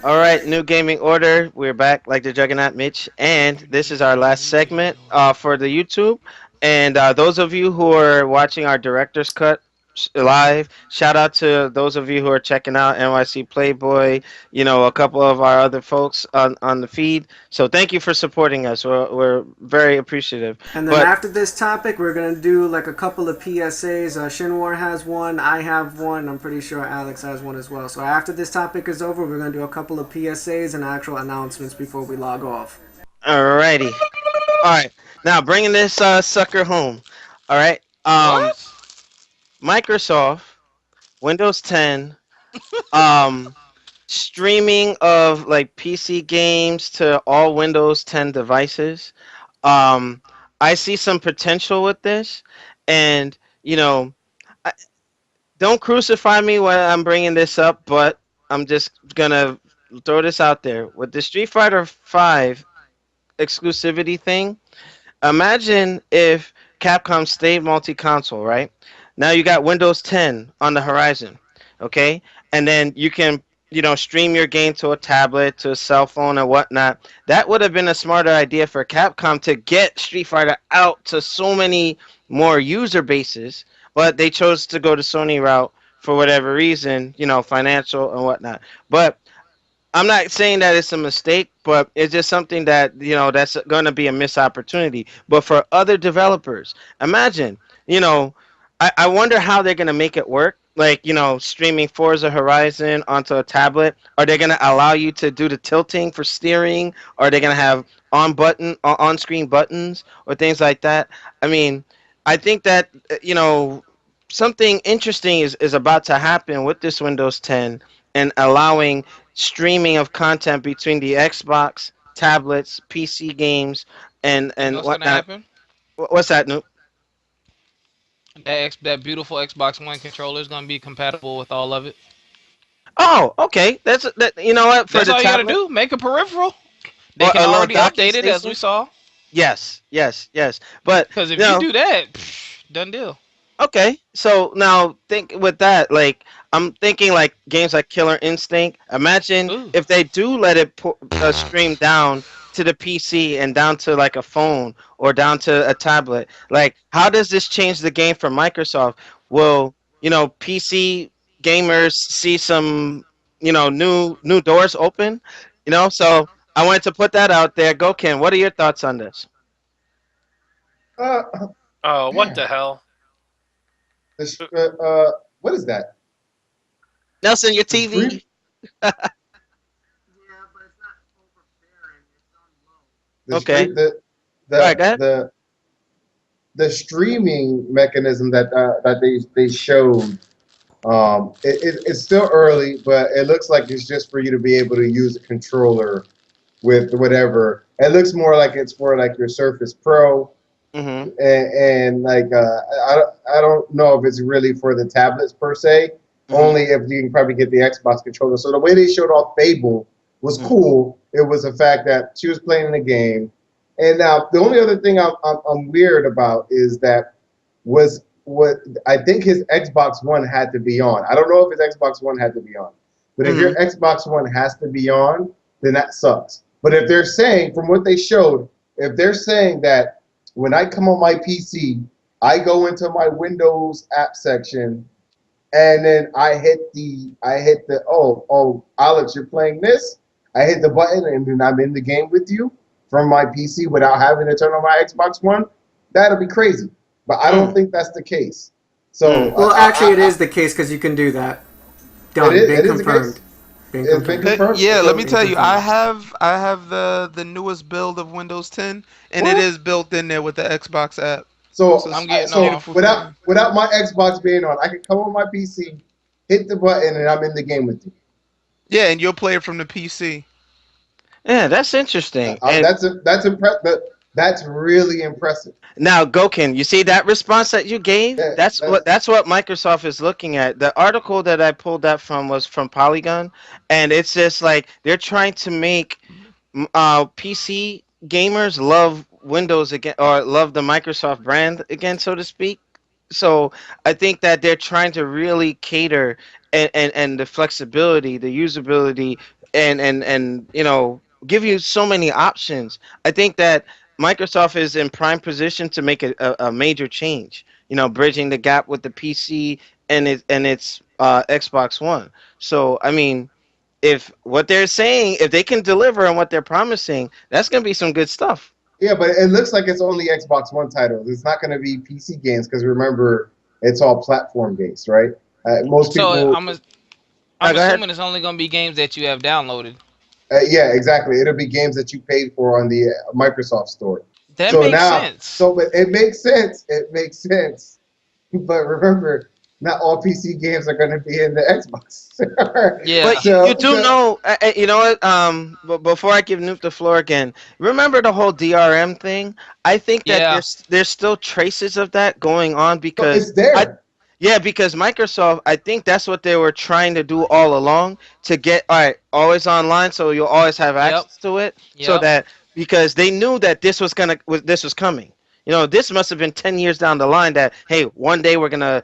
All right, new gaming order. We're back like the Juggernaut Mitch, and this is our last segment for the YouTube. And those of you who are watching our director's cut live, shout out to those of you who are checking out NYC Playboy. A couple of our other folks on the feed. So thank you for supporting us. We're very appreciative. And then But after this topic, we're gonna do like a couple of PSAs. Shinwar has one, I have one, I'm pretty sure Alex has one as well. So after this topic is over, we're gonna do a couple of PSAs and actual announcements before we log off. alrighty, all right. Now bringing this sucker home. All right. What? Microsoft Windows 10 um streaming of like PC games to all Windows 10 devices. Um I see some potential with this, and I, don't crucify me when I'm bringing this up, but I'm just gonna throw this out there with the Street Fighter 5 exclusivity thing. Imagine if Capcom stayed multi-console, right? Now you got Windows 10 on the horizon, okay? And then you can, stream your game to a tablet, to a cell phone, and whatnot. That would have been a smarter idea for Capcom to get Street Fighter out to so many more user bases, but they chose to go the Sony route for whatever reason, financial and whatnot. But I'm not saying that it's a mistake, but it's just something that that's going to be a missed opportunity. But for other developers, imagine, you know, I wonder how they're going to make it work. Like streaming Forza Horizon onto a tablet. Are they going to allow you to do the tilting for steering? Are they going to have on screen buttons or things like that? I mean, I think that something interesting is about to happen with this Windows 10 and allowing streaming of content between the Xbox, tablets, PC games, and You know and what's gonna whatnot. happen? What's that, Noop? That beautiful Xbox One controller is gonna be compatible with all of it. Oh, okay. That's that. You know what? For That's the all you gotta tablet do. Make a peripheral. They or can a little already docking update it as we station. saw. Yes, yes, yes. But Because you if you know, do that, done deal. okay, so now think with that, like I'm thinking like games like Killer Instinct. Imagine Ooh. if they do let it stream down to the PC and down to like a phone or down to a tablet. Like, how does this change the game for Microsoft? Will PC gamers see some new doors open? So I wanted to put that out there. Go, Ken. What are your thoughts on this? Uh, Oh, what man, the hell? this, what is that? Nelson, your The TV. stream, the Okay. stream, the All right, the go ahead. the the streaming mechanism that they showed. It's still early, but it looks like it's just for you to be able to use a controller with whatever. It looks more like it's for like your Surface Pro, Mm-hmm. and like I don't know if it's really for the tablets per se. Mm-hmm. Only if you can probably get the Xbox controller. So the way they showed off Fable was Mm-hmm. cool. It was the fact that she was playing the game, and now the only other thing I'm weird about is that was what I think his Xbox One had to be on. I don't know if his Xbox One had to be on, but if Mm-hmm. your Xbox One has to be on, then that sucks. But if they're saying from what they showed, if they're saying that when I come on my PC, I go into my Windows app section and then I hit the Alex, you're playing this. I hit the button and then I'm in the game with you from my PC without having to turn on my Xbox One. That'll be crazy, but I don't Mm, think that's the case. So mm. Well, actually, it is the case because you can do that. it Done. is Being it is the confirmed. case. Being It's been confirmed. confirmed. Yeah, let me So Being tell you, I confirmed. have I have the newest build of Windows 10, and it what? is built in there with the Xbox app. So So it's I'm a getting so off. beautiful without thing. without my Xbox being on, I can come on my PC, hit the button, and I'm in the game with you. Yeah, and you'll play it from the PC. Yeah, that's interesting. And That's really impressive. now, Gokin, you see that response that you gave? Yeah, That's what Microsoft is looking at. The article that I pulled that from was from Polygon, and it's just like they're trying to make PC gamers love Windows again or love the Microsoft brand again, so to speak. So I think that they're trying to really cater and the flexibility, the usability and give you so many options. I think that Microsoft is in prime position to make a major change. Bridging the gap with the PC and its Xbox One. So I mean, if what they're saying, if they can deliver on what they're promising, that's gonna be some good stuff. Yeah, but it looks like it's only Xbox One titles. It's not going to be PC games because remember, it's all platform based, right? Most So people, I'm Go ahead. assuming it's only gonna be games that you have downloaded. yeah, exactly. It'll be games that you paid for on the Microsoft Store. That So makes now, sense. but it makes sense. It makes sense. But remember, not all PC games are going to be in the Xbox. Yeah. But you so, do so know, you know what? But before I give Nuke the floor again, remember the whole DRM thing? I think that Yeah. there's still traces of that going on so because it's I there. yeah, because Microsoft, I think that's what they were trying to do all along to get all right, always online, so you'll always have Yep. access to it, so Yep. that because they knew that this was coming. This must have been 10 years down the line that hey, one day we're gonna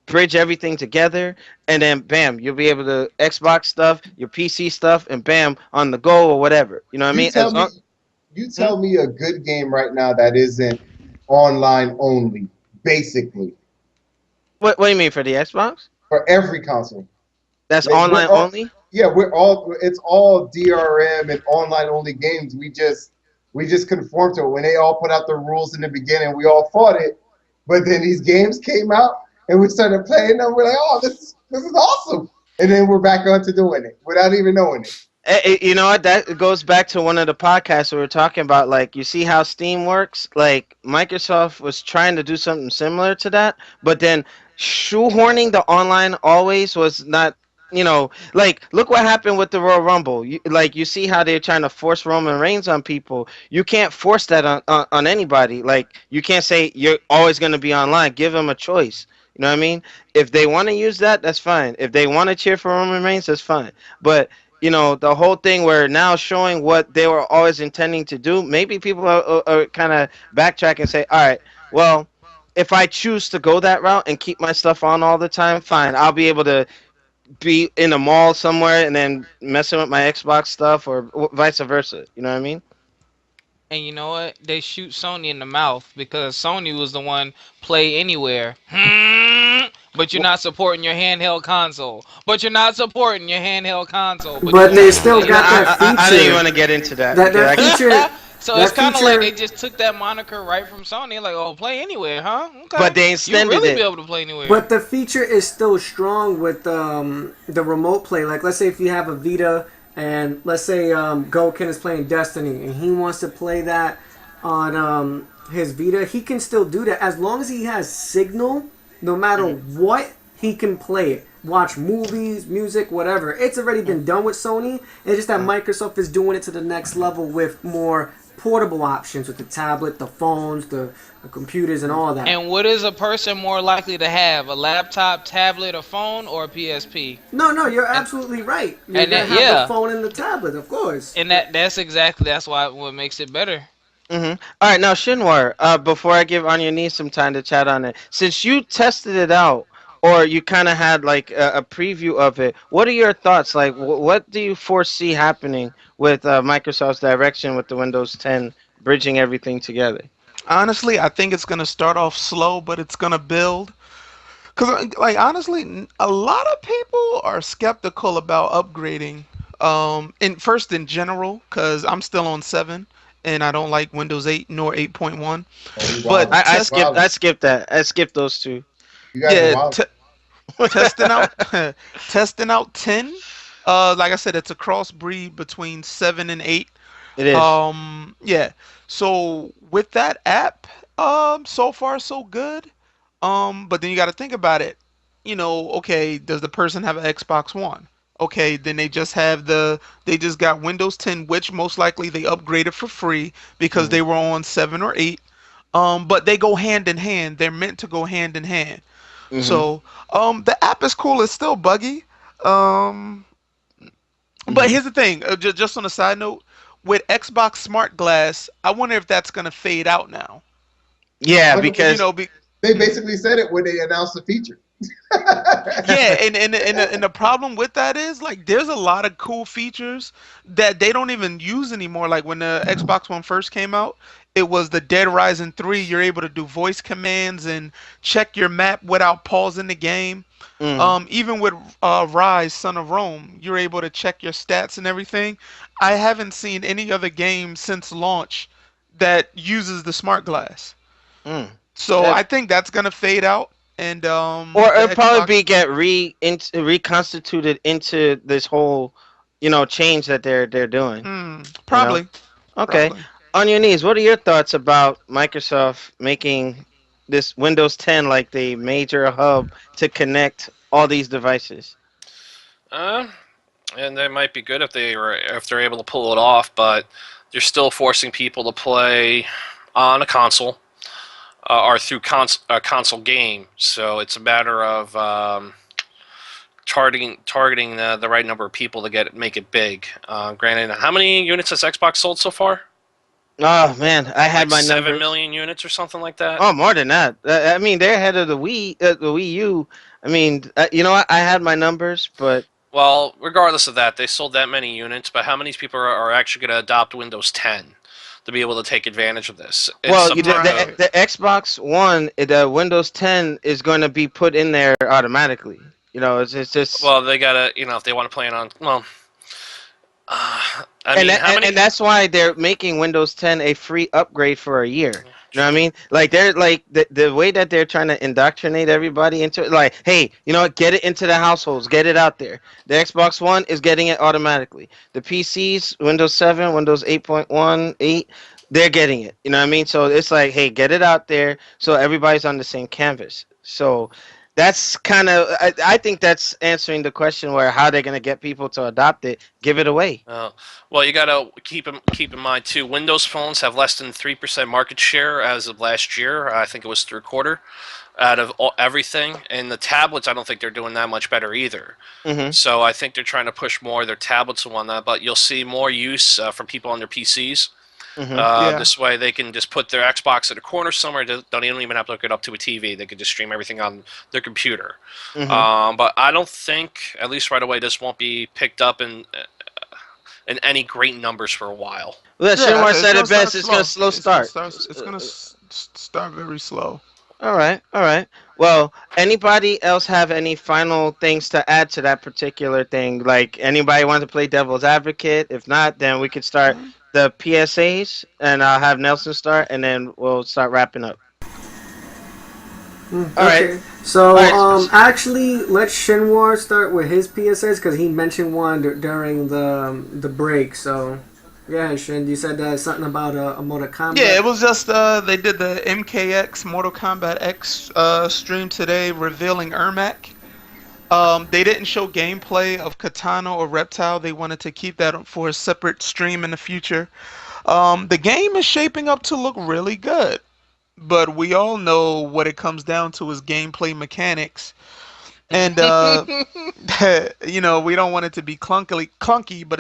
bridge everything together, and then bam, you'll be able to Xbox stuff, your PC stuff, and bam, on the go or whatever. You know what I You mean? tell As me, long, you hmm? tell me a good game right now that isn't online only, basically What do you mean for the Xbox? for every console. That's We're online all, only. yeah, we're all. It's all DRM and online only games. We just conform to it. When they all put out the rules in the beginning, we all fought it. But then these games came out, and we started playing them. We're like, oh, this is awesome. And then we're back on to doing it without even knowing it. You know what? That goes back to one of the podcasts we were talking about. Like, you see how Steam works? Like, Microsoft was trying to do something similar to that, but then shoehorning the online always was not. Like, look what happened with the Royal Rumble. You see how they're trying to force Roman Reigns on people. You can't force that on anybody. Like, you can't say you're always going to be online. Give them a choice. You know what I mean? If they want to use that, that's fine. If they want to cheer for Roman Reigns, that's fine. But the whole thing where now showing what they were always intending to do, maybe people are kind of backtrack and say, all right, well, if I choose to go that route and keep my stuff on all the time, fine. I'll be able to be in a mall somewhere and then messing with my Xbox stuff or vice versa. You know what I mean? And you know what? They shoot Sony in the mouth because Sony was the one play anywhere. But you're not supporting your handheld console. But you're not supporting your handheld console. But you But want they to still play. got that I don't even feature. want to get into that That because that feature. So it's That kind of like feature. they just took that moniker right from Sony. Like, oh, play anywhere, huh? but Okay. they You extended really be it. able to play anywhere. But the feature is still strong with the remote play. Like, let's say if you have a Vita, and let's say Goken is playing Destiny, and he wants to play that on his Vita, he can still do that as long as he has signal. No matter what, he can play it. Watch movies, music, whatever. It's already been done with Sony. It's just that Microsoft is doing it to the next level with more portable options with the tablet, the phones, the computers, and all that. And what is a person more likely to have? A laptop, tablet, a phone, or a PSP? No, no, you're And absolutely right. You're and gonna that have the yeah, phone and the tablet, of course. and that's why what makes it better. All right, now Shinwar. Before I give On Your Knees some time to chat on it, since you tested it out, or you kind of had like a preview of it, what are your thoughts? Like, what do you foresee happening with Microsoft's direction with the Windows 10 bridging everything together? Honestly, I think it's gonna start off slow, but it's gonna build. Cause like honestly, a lot of people are skeptical about upgrading. In general, cause I'm still on 7, and I don't like Windows 8 nor 8.1. Oh, we But wildin'. I We test, skipped. wildin'. I skipped that. I skipped those two. You guys are yeah, wild. testing out, testing out 10. Like I said, it's a cross breed between 7 and 8. It is. Yeah. So with that app, so far so good. But then you got to think about it. Okay, does the person have an Xbox One? Okay, then they just got Windows 10, which most likely they upgraded for free because Mhm. they were on 7 or 8. But they go hand in hand. They're meant to go hand in hand. Mhm. So, the app is cool. It's still buggy. Um, but Mhm. here's the thing. Just on a side note, with Xbox Smart Glass, I wonder if that's gonna fade out now. Yeah, Because you because know, They basically said it when they announced the feature. Yeah, and the problem with that is like there's a lot of cool features that they don't even use anymore. Like when the Xbox One first came out, it was the Dead Rising 3. You're able to do voice commands and check your map without pausing the game. Mm. Even with Rise, Son of Rome, you're able to check your stats and everything. I haven't seen any other game since launch that uses the smart glass. Mm. So Uh, I think that's gonna fade out, and or the it'll probably Xbox. be get reconstituted into this whole, change that they're doing. You know. Probably, Okay. probably. On your knees, what are your thoughts about Microsoft making this Windows 10 like the major hub to connect all these devices? Uh, and they might be good if they're able to pull it off, but they're still forcing people to play on a console or through a console game. So it's a matter of targeting the right number of people to make it big. Granted, how many units has Xbox sold so far? Oh man, I had Like my 7 numbers. million units or something like that. Oh, more than that. I mean, they're ahead of the Wii U. I mean, you know what? I had my numbers, but Well, regardless of that, they sold that many units, but how many people are actually going to adopt Windows 10 to be able to take advantage of this? It's well, some type of Right. the Xbox One, the Windows 10 is going to be put in there automatically. It's just. well, they gotta if they want to play it on I and mean, that, how many? and that's why they're making Windows 10 a free upgrade for a year. You know what I mean? Like they're like the way that they're trying to indoctrinate everybody into it. Like, hey, you know what? Get it into the households. Get it out there. The Xbox One is getting it automatically. The PCs, Windows 7, Windows 8.1, 8, they're getting it. You know what I mean? So it's like, hey, get it out there so everybody's on the same canvas. So that's kind of I think that's answering the question where how they're gonna get people to adopt it. Give it away. Uh, well, you gotta keep in mind too. Windows phones have less than 3% market share as of last year. I think it was third quarter out of everything. And the tablets, I don't think they're doing that much better either. Hmm. So I think they're trying to push more of their tablets and whatnot. But you'll see more use from people on their PCs. Hmm. Yeah. This way, they can just put their Xbox at a corner somewhere. Don't even have to hook it up to a TV. They could just stream everything on their computer. Hmm. But I don't think, at least right away, this won't be picked up in any great numbers for a while. Well, Yeah, Shinmar it's said gonna it best. start It's gonna slow. slow It's gonna start. start. It's gonna start very slow. All right, all right. Well, anybody else have any final things to add to that particular thing? Like anybody want to play devil's advocate? If not, then we could start the PSAs, and I'll have Nelson start, and then we'll start wrapping up. All right, Okay. So, all right. actually, let Shinwar start with his PSAs because he mentioned one during the break. So, yeah, Shin, you said something about a Mortal Yeah, Kombat. it was just they did the MKX Mortal Kombat X stream today revealing Ermac. They didn't show gameplay of Katana or Reptile. They wanted to keep that for a separate stream in the future. The game is shaping up to look really good, but we all know what it comes down to is gameplay mechanics. And we don't want it to be clunky, but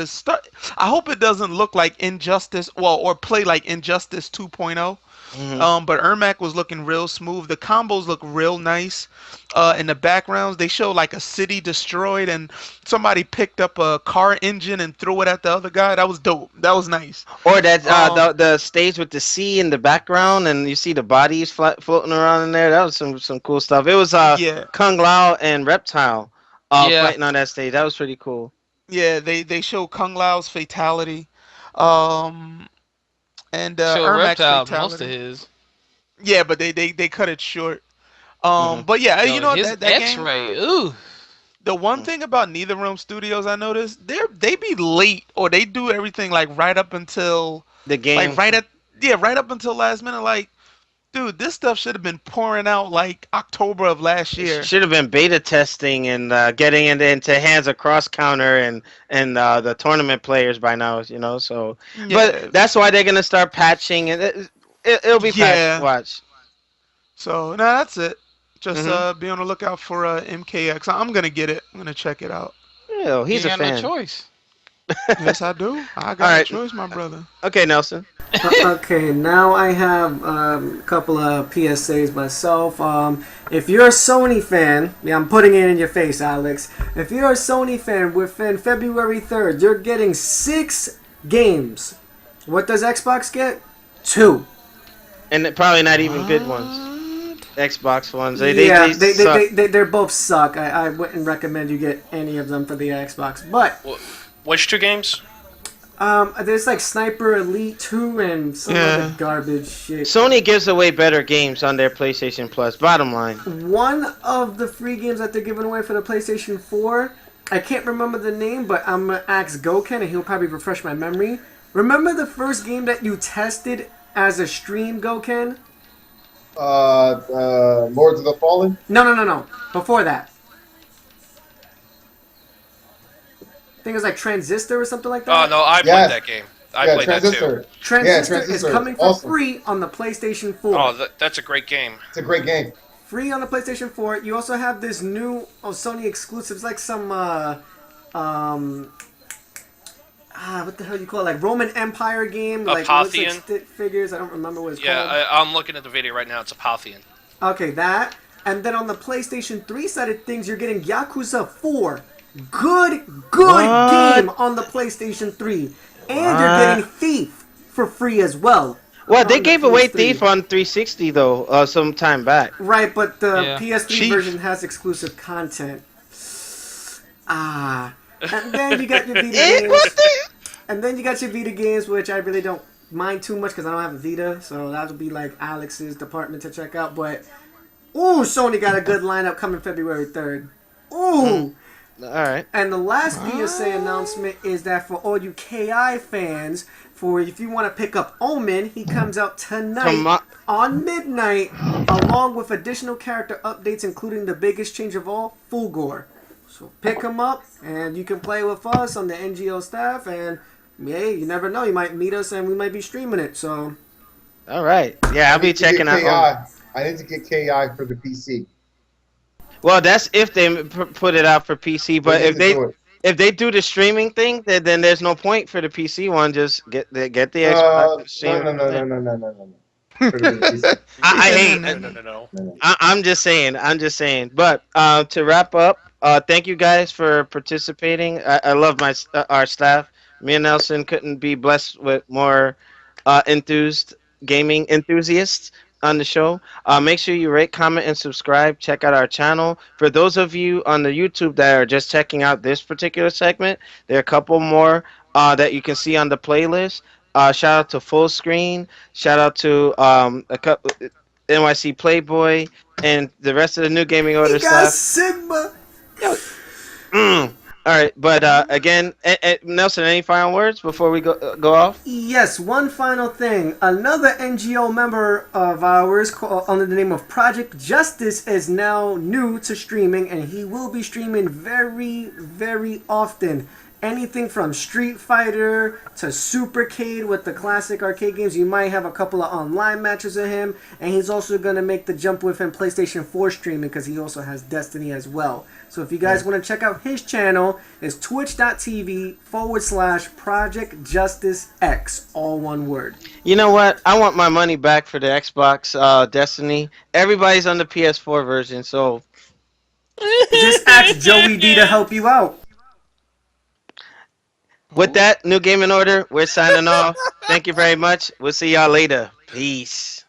I hope it doesn't look like Injustice, well, or play like Injustice 2.0. Mm-hmm. But Ermac was looking real smooth. The combos look real nice. In the backgrounds, they show like a city destroyed and somebody picked up a car engine and threw it at the other guy. That was dope. That was nice. Or that Um, the stage with the sea in the background, and you see the bodies floating around in there. That was some cool stuff. It was yeah, Kung Lao and Reptile Yeah. fighting on that stage. That was pretty cool. yeah. They show Kung Lao's fatality, um, and Show Ermac's Reptile most of fatality. his. Yeah, but they cut it short. Hmm. But yeah, Yo, you know what, his that game. X-ray. Ooh. The one thing about NetherRealm Studios I noticed, they be late or they do everything like right up until The like game. right up until last minute. Like, dude, this stuff should have been pouring out like October of last year. Should have been beta testing and getting it into hands of cross counter and the tournament players by now, So, Yeah, but that's why they're gonna start patching, and it'll be patched. yeah. Watch. So no, that's it. Just Hmm. be on the lookout for MKX. I'm gonna get it. I'm gonna check it out. Yeah, You he's ain't a got no fan. choice. Yes, I do. I All got a right. choice, my brother. Okay, Nelson. Okay, now I have a couple of PSAs myself. If you're a Sony fan, yeah, I'm putting it in your face, Alex. If you're a Sony fan, within February 3rd, you're getting 6 games. What does Xbox get? 2. And probably not even good ones. What? Xbox ones. Yeah, They suck. they're both suck. I wouldn't recommend you get any of them for the Xbox. But Which 2 games? there's like Sniper Elite 2 and some other garbage shit. Sony gives away better games on their PlayStation Plus. Bottom line. One of the free games that they're giving away for the PlayStation 4, I can't remember the name, but I'm gonna ask Goken and he'll probably refresh my memory. Remember the first game that you tested as a stream, Goken? Lords of the Fallen. No. Before that. I think it was like Transistor or something like Oh that. no, I played that game. I played that too. Transistor. Transistor is coming for awesome. free on the PlayStation 4. Oh, that's a great game. It's a great game. Free on the PlayStation 4. You also have this new Sony exclusives, like some what the hell you call it? Like Roman Empire game, like it looks like Apothian? stick figures. I don't remember what it's called. Yeah, I'm looking at the video right now. It's Apothian. Okay, that. And then on the PlayStation 3 side of things, you're getting Yakuza 4. Good game on the PlayStation 3. And you're getting Thief for free as well. Well, they gave away PS3. Thief on 360 though, some time back. Right, but the Yeah. PS3 Chief. version has exclusive content. And then you got your Vita Eh, games. what the- And then you got your Vita games, which I really don't mind too much because I don't have a Vita. So that would be like Alex's department to check out. But, ooh, Sony got a good lineup coming February 3rd. Ooh. All right. And the last PSA announcement is that for all you KI fans, for if you want to pick up Omen, he comes out tonight on midnight, along with additional character updates, including the biggest change of all, Fulgore. So pick him up, and you can play with us on the NGO staff, and hey, you never know, you might meet us, and we might be streaming it. So, All right. Yeah, I'll be checking out. Omen. I need to get KI for the PC. Well, that's if they put it out for PC. But They need to do it. if they do the streaming thing, then there's no point for the PC one. Just get the Xbox. streaming thing. No. For the PC. I hate. No. I'm just saying. But to wrap up, thank you guys for participating. I love our staff. Me and Nelson couldn't be blessed with more enthused gaming enthusiasts on the show. Make sure you rate, comment, and subscribe. Check out our channel. For those of you on the YouTube that are just checking out this particular segment, there are a couple more that you can see on the playlist. Shout out to Full Screen. Shout out to a couple NYC Playboy and the rest of the New Gaming Order you got staff. Sigma. All right, but again, Nelson, any final words before we go off? Yes, one final thing. Another NGO member of ours, under the name of Project Justice, is now new to streaming, and he will be streaming very, very often. Anything from Street Fighter to Supercade with the classic arcade games. You might have a couple of online matches with him, and he's also going to make the jump with him PlayStation 4 streaming because he also has Destiny as well. So if you guys want to check out his channel, it's twitch.tv/Project Justice X, all one word. You know what? I want my money back for the Xbox Destiny. Everybody's on the PS4 version, so Just ask Joey D to help you out. with that, New Gaming Order, we're signing off. Thank you very much. We'll see y'all later. Peace.